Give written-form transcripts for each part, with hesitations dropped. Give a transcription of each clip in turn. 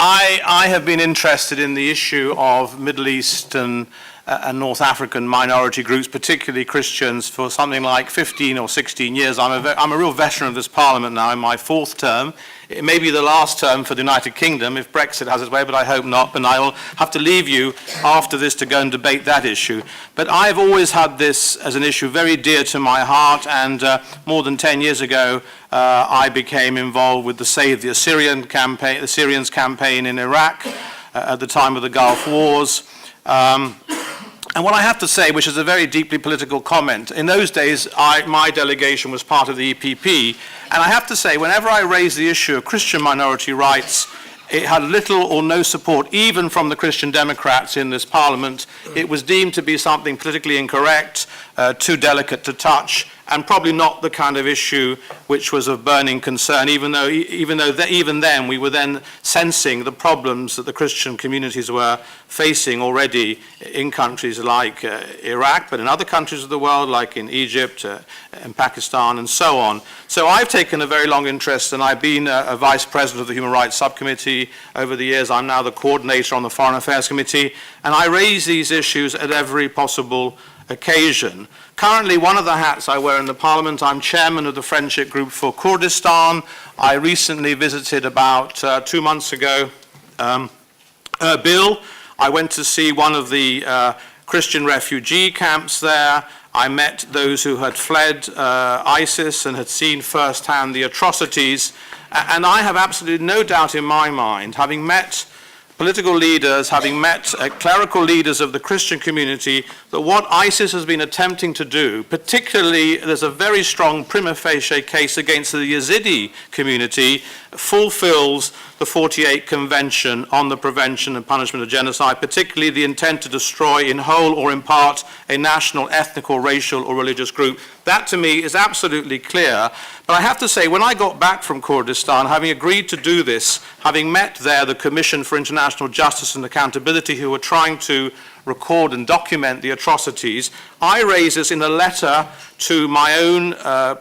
I have been interested in the issue of Middle Eastern and North African minority groups, particularly Christians, for something like 15 or 16 years. I'm a real veteran of this Parliament now in my fourth term. It may be the last term for the United Kingdom if Brexit has its way, but I hope not. But I will have to leave you after this to go and debate that issue. But I've always had this as an issue very dear to my heart, and more than 10 years ago, I became involved with the Save the Assyrians campaign in Iraq at the time of the Gulf Wars. And what I have to say, which is a very deeply political comment, in those days my delegation was part of the EPP, and I have to say whenever I raised the issue of Christian minority rights, it had little or no support even from the Christian Democrats in this Parliament. It was deemed to be something politically incorrect, too delicate to touch, and probably not the kind of issue which was of burning concern, even then we were then sensing the problems that the Christian communities were facing already in countries like Iraq, but in other countries of the world, like in Egypt, in Pakistan, and so on. So I've taken a very long interest, and I've been a vice president of the Human Rights Subcommittee over the years. I'm now the coordinator on the Foreign Affairs Committee, and I raise these issues at every possible occasion. Currently, one of the hats I wear in the Parliament, I'm chairman of the Friendship Group for Kurdistan. I recently visited about 2 months ago Erbil. I went to see one of the Christian refugee camps there. I met those who had fled ISIS and had seen firsthand the atrocities. And I have absolutely no doubt in my mind, having met political leaders, having met clerical leaders of the Christian community, that what ISIS has been attempting to do, particularly there's a very strong prima facie case against the Yazidi community, fulfills the 48 Convention on the Prevention and Punishment of Genocide, particularly the intent to destroy in whole or in part a national, ethnic, or racial or religious group. That to me is absolutely clear. But I have to say, when I got back from Kurdistan, having agreed to do this, having met there the Commission for International Justice and Accountability, who were trying to record and document the atrocities, I raised this in a letter to my own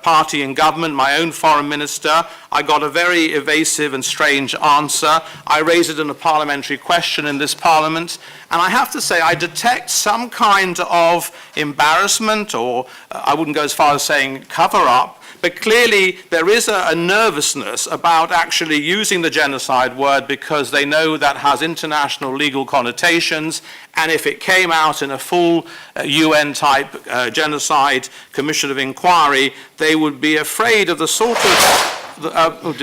party in government, my own foreign minister. I got a very evasive and strange answer. I raised it in a parliamentary question in this Parliament, and I have to say I detect some kind of embarrassment, or I wouldn't go as far as saying cover-up, but clearly there is a nervousness about actually using the genocide word because they know that has international legal connotations, and if it came out in a full UN-type genocide commission of inquiry, they would be afraid of the sort of,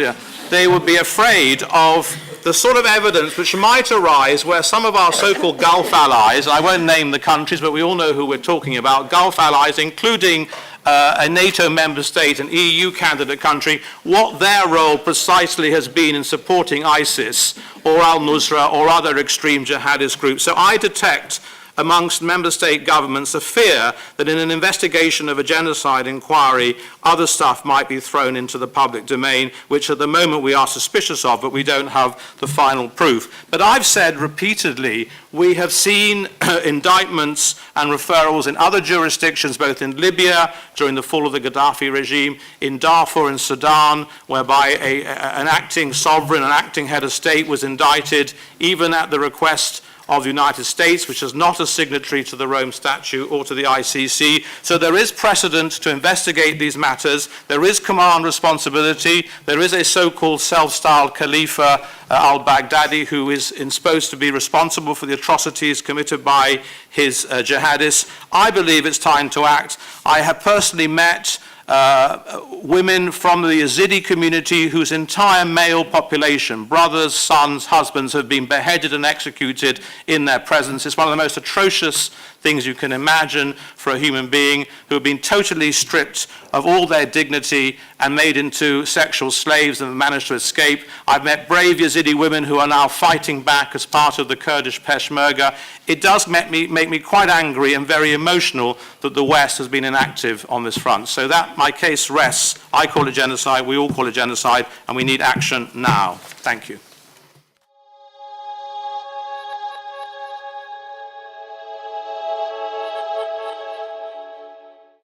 they would be afraid of the sort of evidence which might arise where some of our so-called Gulf allies, I won't name the countries, but we all know who we're talking about, Gulf allies, including a NATO member state, an EU candidate country, what their role precisely has been in supporting ISIS or al-Nusra or other extreme jihadist groups. So I detect amongst member state governments a fear that in an investigation of a genocide inquiry, other stuff might be thrown into the public domain, which at the moment we are suspicious of, but we don't have the final proof. But I've said repeatedly, we have seen indictments and referrals in other jurisdictions, both in Libya during the fall of the Gaddafi regime, in Darfur in Sudan, whereby an acting sovereign, an acting head of state was indicted, even at the request of the United States, which is not a signatory to the Rome Statute or to the ICC. So there is precedent to investigate these matters. There is command responsibility. There is a so-called self-styled Khalifa al-Baghdadi who is supposed to be responsible for the atrocities committed by his jihadists. I believe it's time to act. I have personally met women from the Yazidi community whose entire male population, brothers, sons, husbands, have been beheaded and executed in their presence. It's one of the most atrocious things you can imagine for a human being, who have been totally stripped of all their dignity and made into sexual slaves and have managed to escape. I've met brave Yazidi women who are now fighting back as part of the Kurdish Peshmerga. It does make me quite angry and very emotional that the West has been inactive on this front. So that my case rests. I call it genocide, we all call it genocide, and we need action now. Thank you.